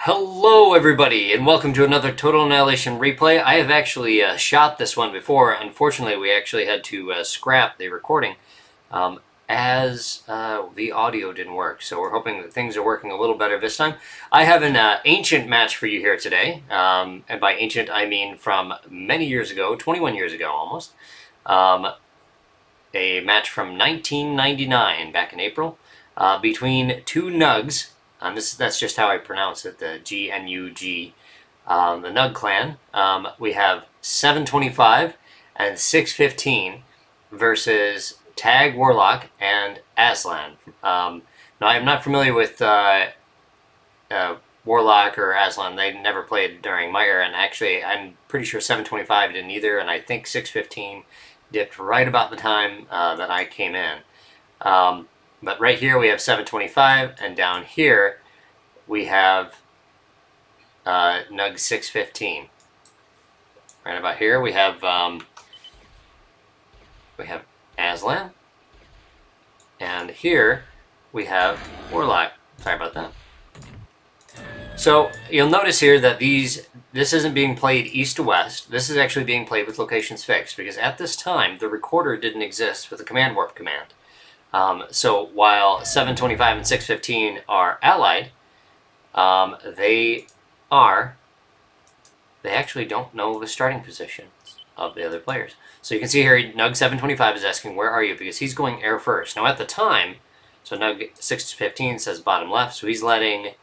Hello everybody and welcome to another Total Annihilation replay. I have actually shot this one before. Unfortunately, we actually had to scrap the recording as the audio didn't work. So we're hoping that things are working a little better this time. I have an ancient match for you here today. And by ancient, I mean from many years ago, 21 years ago almost. A match from 1999, back in April, between two Gnugs. That's just how I pronounce it, the G-N-U-G, the Gnug clan. We have 725 and 615 versus Tag Warlock and Aslan. Now, I'm not familiar with Warlock or Aslan. They never played during my era, and actually, I'm pretty sure 725 didn't either, and I think 615 dipped right about the time that I came in. But right here we have 725, and down here we have Gnug615. Right about here we have Aslan, and here we have Warlock. Sorry about that. So you'll notice here that this isn't being played east to west. This is actually being played with locations fixed, because at this time the recorder didn't exist with the command warp command. So while 725 and 615 are allied, they actually don't know the starting positions of the other players. So you can see here, Gnug725 is asking, where are you? Because he's going air first. Now at the time, so Gnug615 says bottom left, so he's letting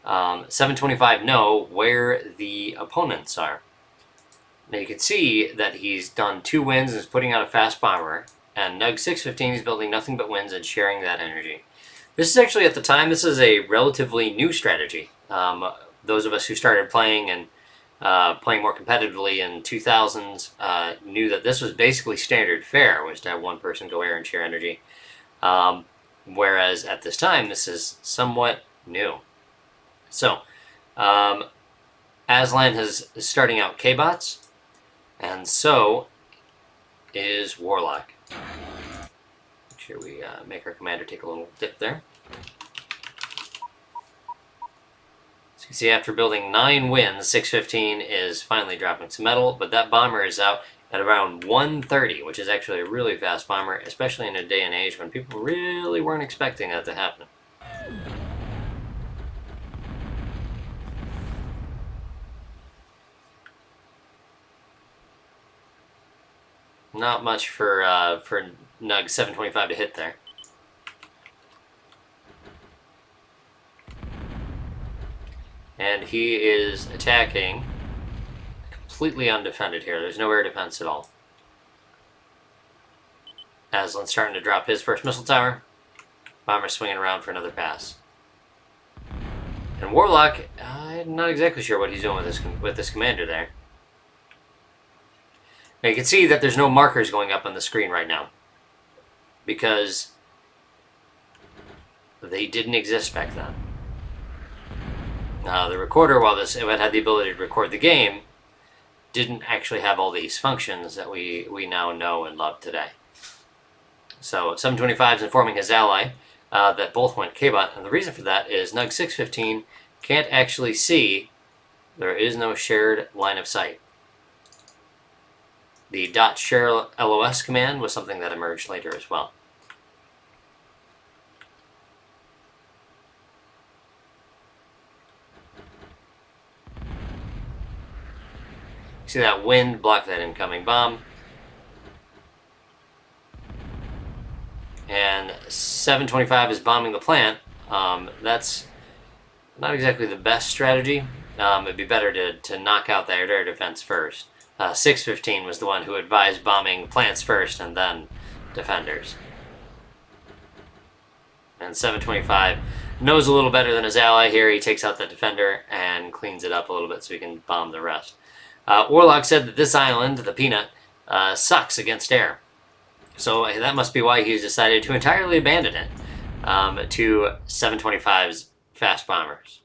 725 know where the opponents are. Now you can see that he's done 2 wins and is putting out a fast bomber. And Gnug615 is building nothing but wins and sharing that energy. This is actually, at the time, this is a relatively new strategy. Those of us who started playing and playing more competitively in 2000s knew that this was basically standard fare, was to have one person go air and share energy. Whereas at this time, this is somewhat new. So, Aslan is starting out K-Bots, and so is Warlock. Make sure we make our commander take a little dip there. So you can see after building 9 wins, 615 is finally dropping some metal, but that bomber is out at around 130, which is actually a really fast bomber, especially in a day and age when people really weren't expecting that to happen. Not much for Gnug725 to hit there. And he is attacking completely undefended here. There's no air defense at all. Aslan's starting to drop his first missile tower. Bomber swinging around for another pass. And Warlock, I'm not exactly sure what he's doing with this commander there. Now you can see that there's no markers going up on the screen right now, because they didn't exist back then. The recorder, while it had the ability to record the game, didn't actually have all these functions that we now know and love today. So 725 is informing his ally that both went K-Bot, and the reason for that is Gnug615 can't actually see. There is no shared line of sight. The .share LOS command was something that emerged later as well. See that wind block that incoming bomb. And 725 is bombing the plant. That's not exactly the best strategy. It'd be better to knock out that air defense first. 615 was the one who advised bombing plants first and then defenders. And 725 knows a little better than his ally here. He takes out the defender and cleans it up a little bit so he can bomb the rest. Warlock said that this island, the Peanut, sucks against air. So that must be why he's decided to entirely abandon it to 725's fast bombers.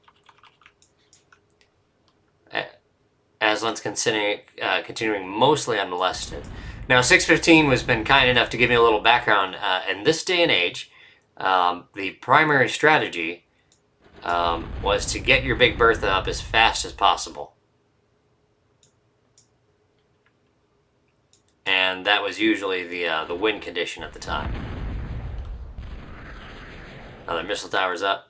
Aslan's continuing mostly unmolested. Now, 615 has been kind enough to give me a little background. In this day and age, the primary strategy was to get your Big Bertha up as fast as possible. And that was usually the win condition at the time. Another missile tower's up.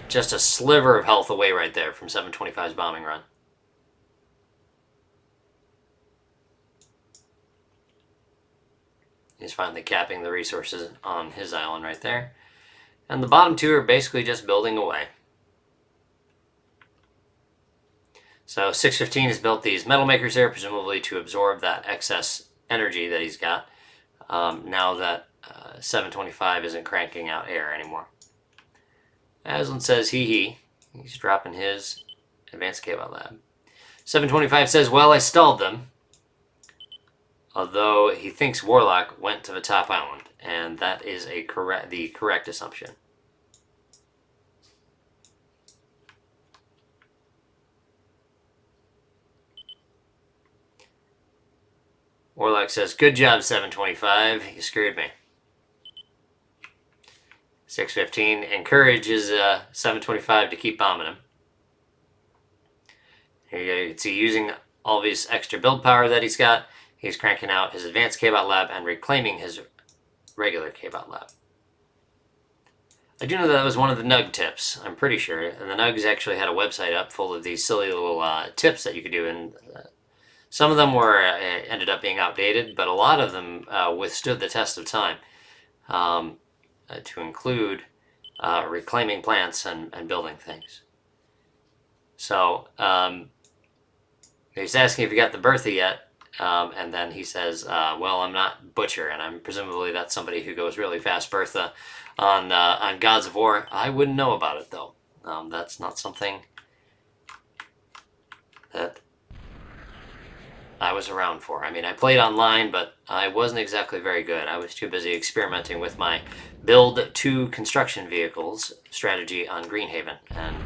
Just a sliver of health away right there from 725's bombing run. He's finally capping the resources on his island right there. And the bottom two are basically just building away. So 615 has built these metal makers here, presumably to absorb that excess energy that he's got, now that 725 isn't cranking out air anymore. Aslan says he's dropping his advanced K-Bot lab. 725 says, well, I stalled them. Although he thinks Warlock went to the top island, and that is the correct assumption. Warlock says, good job, 725. You screwed me. 615 encourages 725 to keep bombing him. Here you can see using all this extra build power that he's got, he's cranking out his advanced K-Bot lab and reclaiming his regular K-Bot lab. I do know that was one of the Gnug tips, I'm pretty sure. And the Gnugs actually had a website up full of these silly little tips that you could do. And some of them ended up being outdated, but a lot of them withstood the test of time. To include reclaiming plants and building things. So he's asking if you got the Bertha yet, and then he says, well, I'm not Butcher, and I'm presumably that's somebody who goes really fast Bertha on Gods of War. I wouldn't know about it, though. That's not something that I was around for. I mean, I played online, but I wasn't exactly very good. I was too busy experimenting with my build 2 construction vehicles strategy on Greenhaven. And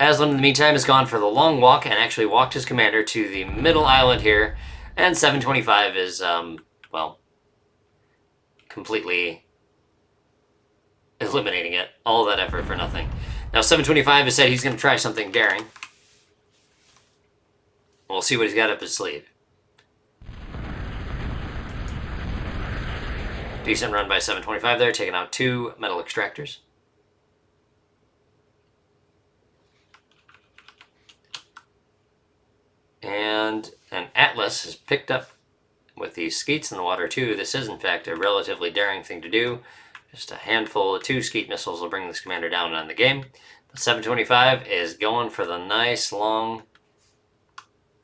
Aslan, in the meantime, has gone for the long walk and actually walked his commander to the middle island here. And 725 is, well, completely eliminating it. All that effort for nothing. Now, 725 has said he's going to try something daring. We'll see what he's got up his sleeve. Decent run by 725 there, taking out 2 metal extractors. And an Atlas is picked up with these skeets in the water too. This is, in fact, a relatively daring thing to do. Just a handful of 2 skeet missiles will bring this commander down on the game. But 725 is going for the nice long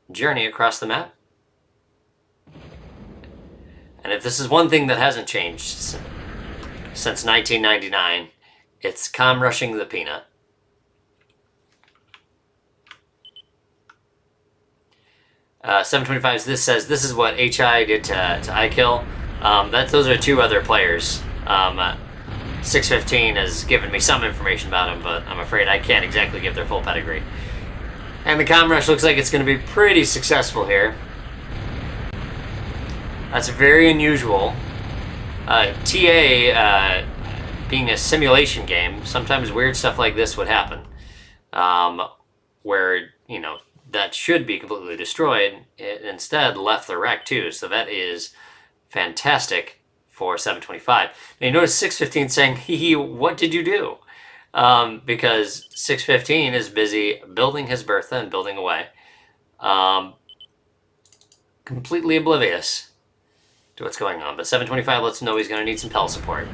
journey across the map. And if this is one thing that hasn't changed since 1999, it's calm rushing the peanut. Uh, 725 this says this is what HI did to iKill. Those are 2 other players. 615 has given me some information about him, but I'm afraid I can't exactly give their full pedigree. And the comm rush looks like it's going to be pretty successful here. That's very unusual. TA being a simulation game, sometimes weird stuff like this would happen. Where, you know, that should be completely destroyed, it instead left the wreck too. So that is fantastic for 725. Now you notice 615 saying, hee, what did you do? Because 615 is busy building his Bertha and building away. Completely oblivious to what's going on. But 725 lets him know he's going to need some Pell support.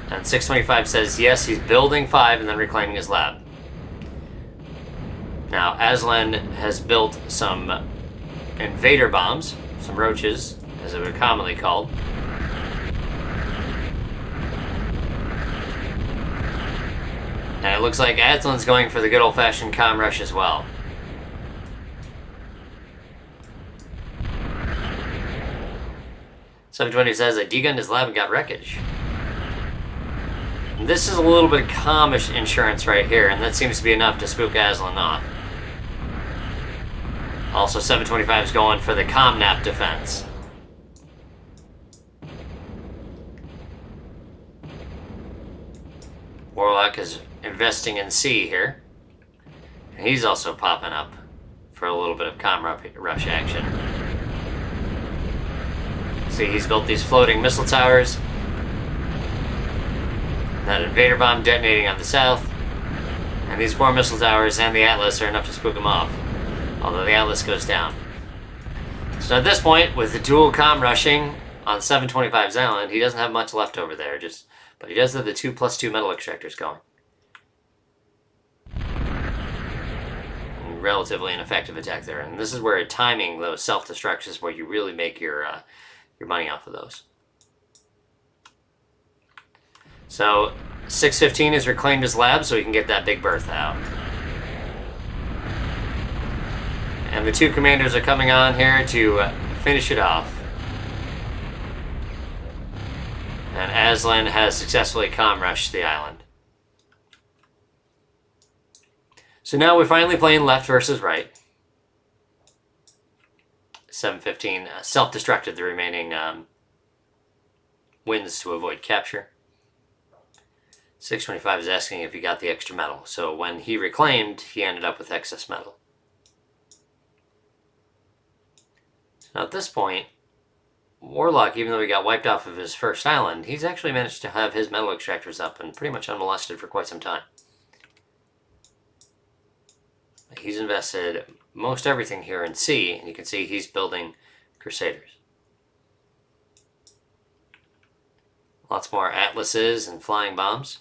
And 625 says, yes, he's building 5 and then reclaiming his lab. Now, Aslan has built some invader bombs, some roaches, as they were commonly called. And it looks like Aslan's going for the good old-fashioned comm rush as well. .720 says that degunned his lab and got wreckage. And this is a little bit of comm insurance right here, and that seems to be enough to spook Aslan off. Also, 725 is going for the Comnap defense. Warlock is investing in C here. And he's also popping up for a little bit of rush action. See, he's built these floating missile towers. That invader bomb detonating on the south. And these 4 missile towers and the Atlas are enough to spook him off. Although the Atlas goes down. So at this point, with the dual comm rushing on 725's island, he doesn't have much left over there. But he does have the 2+2 metal extractors going. Relatively ineffective attack there. And this is where timing those self-destructs is where you really make your money off of those. So 615 has reclaimed his lab so he can get that big berth out. And the 2 commanders are coming on here to finish it off. And Aslan has successfully comm rushed the island. So now we're finally playing left versus right. 715 self-destructed the remaining wins to avoid capture. 625 is asking if he got the extra metal. So when he reclaimed, he ended up with excess metal. Now at this point, Warlock, even though he got wiped off of his first island, he's actually managed to have his metal extractors up and pretty much unmolested for quite some time. He's invested most everything here in C, and you can see he's building Crusaders. Lots more Atlases and flying bombs.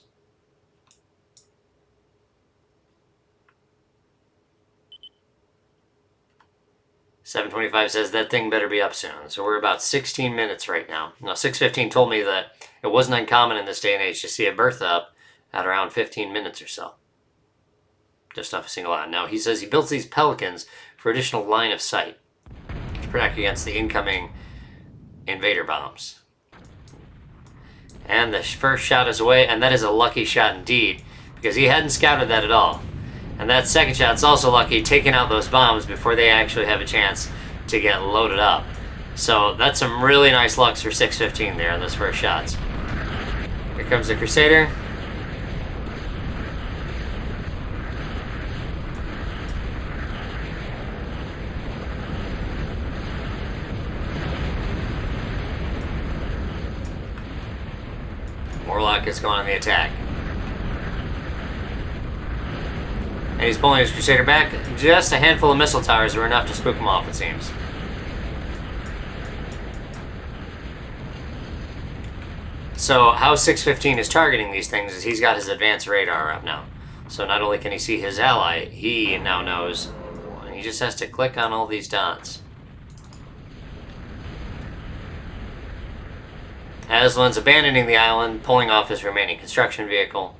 .725 says that thing better be up soon. So we're about 16 minutes right now. Now 615 told me that it wasn't uncommon in this day and age to see a berth up at around 15 minutes or so. Just off a single island. Now he says he builds these Pelicans for additional line of sight to protect against the incoming invader bombs. And the first shot is away, and that is a lucky shot indeed, because he hadn't scouted that at all. And that second shot's also lucky, taking out those bombs before they actually have a chance to get loaded up. So that's some really nice lucks for 615 there on those first shots. Here comes the Crusader. Warlock is going on the attack. And he's pulling his Crusader back. Just a handful of missile towers were enough to spook him off, it seems. So how 615 is targeting these things is he's got his advanced radar up now. So not only can he see his ally, he now knows. He just has to click on all these dots. Aslan's abandoning the island, pulling off his remaining construction vehicle.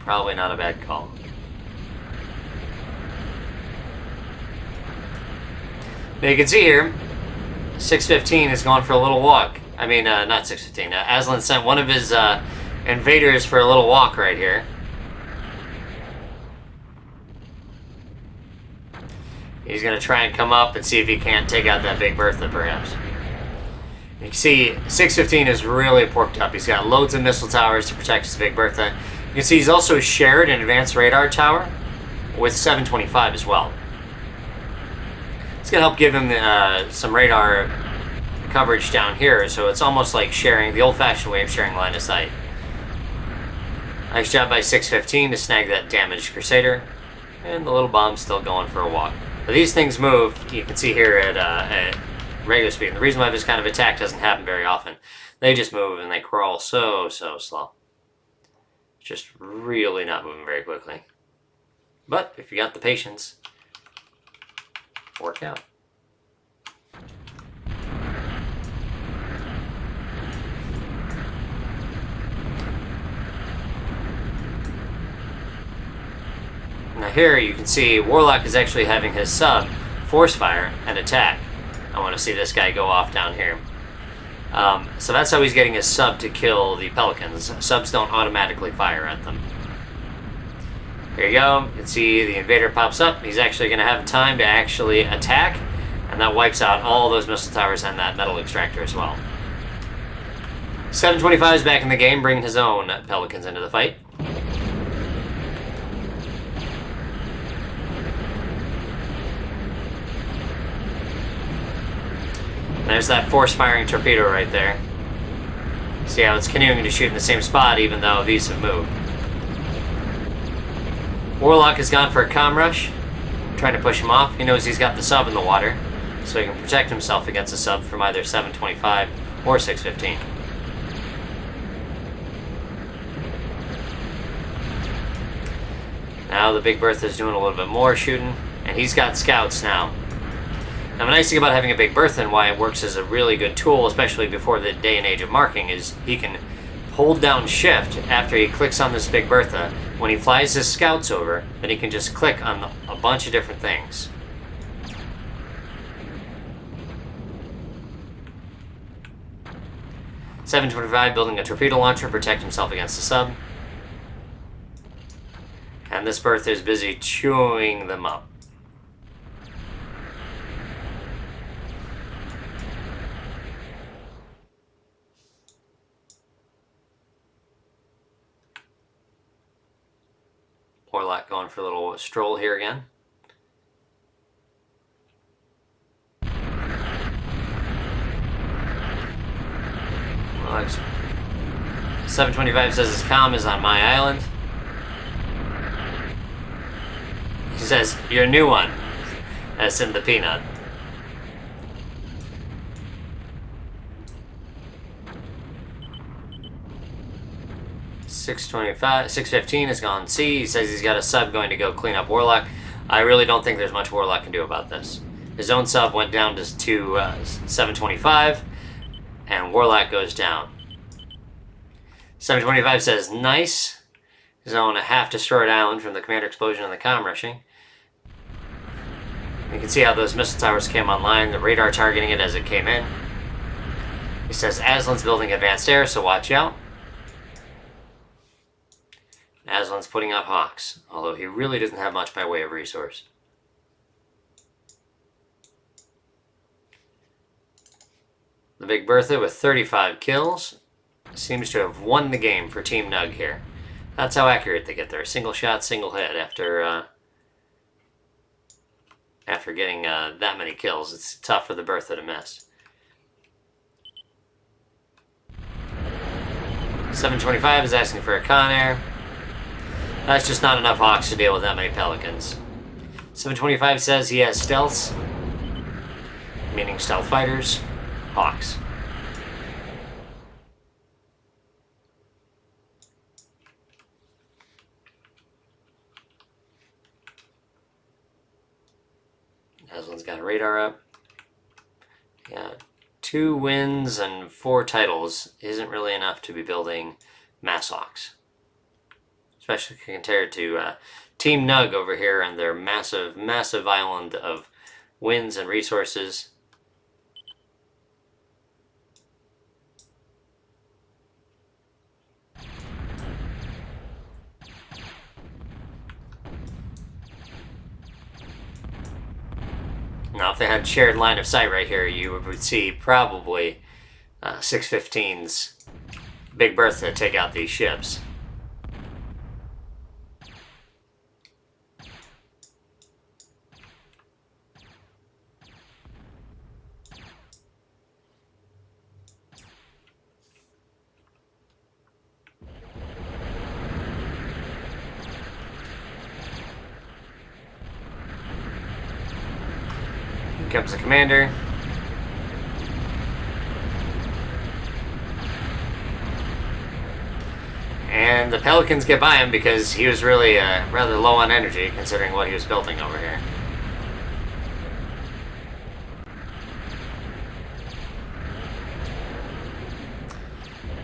Probably not a bad call. Now you can see here, 615 is going for a little walk. I mean, not 615. Aslan sent one of his invaders for a little walk right here. He's going to try and come up and see if he can't take out that big Bertha, perhaps. You can see 615 is really porked up. He's got loads of missile towers to protect his big Bertha. You can see he's also shared an advanced radar tower with 725 as well. It's going to help give him some radar coverage down here, so it's almost like sharing, the old-fashioned way of sharing line of sight. Nice job by 615 to snag that damaged Crusader, and the little bomb's still going for a walk. But these things move, you can see here at regular speed. And the reason why this kind of attack doesn't happen very often, they just move and they crawl so slow. Just really not moving very quickly. But if you got the patience, work out. Now here you can see Warlock is actually having his sub force fire and attack. I want to see this guy go off down here. So that's how he's getting his sub to kill the Pelicans. Subs don't automatically fire at them. Here you go. You can see the invader pops up. He's actually going to have time to actually attack, and that wipes out all those missile towers and that metal extractor as well. 725 is back in the game, bringing his own Pelicans into the fight. There's that force-firing torpedo right there. See how it's continuing to shoot in the same spot even though these have moved. Warlock has gone for a comm rush, trying to push him off. He knows he's got the sub in the water, so he can protect himself against a sub from either 725 or 615. Now the Big Bertha's doing a little bit more shooting, and he's got scouts now. Now the nice thing about having a Big Bertha and why it works as a really good tool, especially before the day and age of marking, is he can hold down shift after he clicks on this Big Bertha. When he flies his scouts over, then he can just click on a bunch of different things. .725 building a torpedo launcher to protect himself against the sub. And this Bertha is busy chewing them up. Warlock going for a little stroll here again. Warlock's 725 says his comm is on my island. He says, "Your new one." That's in the peanut. .615 has gone C. He says he's got a sub going to go clean up Warlock. I really don't think there's much Warlock can do about this. His own sub went down to 725, and Warlock goes down. 725 says, "Nice." His own half-destroyed island from the commander explosion and the comm rushing. You can see how those missile towers came online, the radar targeting it as it came in. He says Aslan's building advanced air, so watch out. Aslan's putting out Hawks, although he really doesn't have much by way of resource. The Big Bertha with 35 kills seems to have won the game for Team Gnug here. That's how accurate they get there. Single shot, single hit after getting that many kills. It's tough for the Bertha to miss. 725 is asking for a Con Air. That's just not enough Hawks to deal with that many Pelicans. 725 says he has stealths, meaning stealth fighters, Hawks. Aslan's got a radar up. Yeah, 2 wins and 4 titles isn't really enough to be building mass Hawks. Especially compared to Team Gnug over here and their massive, massive island of wins and resources. Now, if they had shared line of sight right here, you would see probably 615's Big Bertha take out these ships. Here comes the commander. And the Pelicans get by him because he was really rather low on energy considering what he was building over here.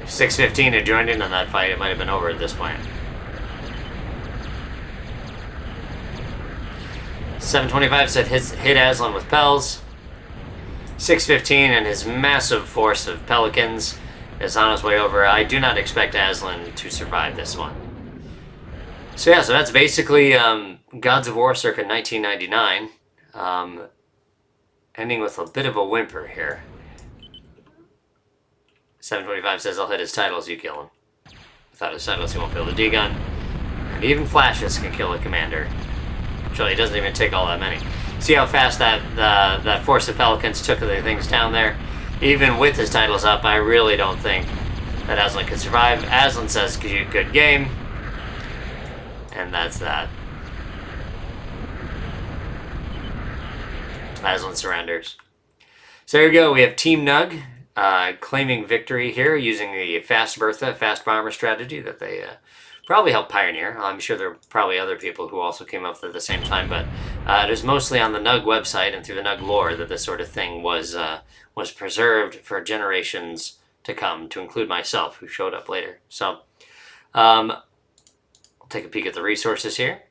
If 615 had joined in on that fight, it might have been over at this point. 725 said hit Aslan with Pels. 615 and his massive force of Pelicans is on his way over. I do not expect Aslan to survive this one. So yeah, so that's basically Gods of War circa 1999, ending with a bit of a whimper here. 725 says, I'll hit his titles, you kill him. Without his titles, he won't be able to D-gun. And even flashes can kill a commander. Actually, it doesn't even take all that many. See how fast that force of Pelicans took the things down there? Even with his titles up, I really don't think that Aslan could survive. Aslan says, good game. And that's that. Aslan surrenders. So there you go. We have Team Gnug claiming victory here using the fast Bertha, fast bomber strategy that they probably helped pioneer. I'm sure there are probably other people who also came up with it at the same time, but it was mostly on the Gnug website and through the Gnug lore that this sort of thing was preserved for generations to come, to include myself, who showed up later. So I'll take a peek at the resources here.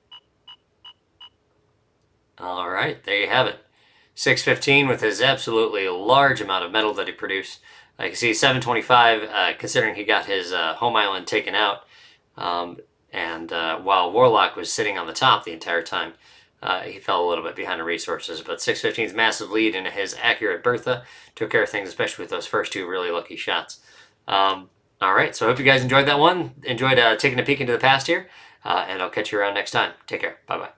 All right, there you have it. 615 with his absolutely large amount of metal that he produced. You can see 725, considering he got his home island taken out, and while Warlock was sitting on the top the entire time, he fell a little bit behind in resources. But 615's massive lead into his accurate Bertha took care of things, especially with those first two really lucky shots. All right, so I hope you guys enjoyed that one. Enjoyed taking a peek into the past here, and I'll catch you around next time. Take care. Bye-bye.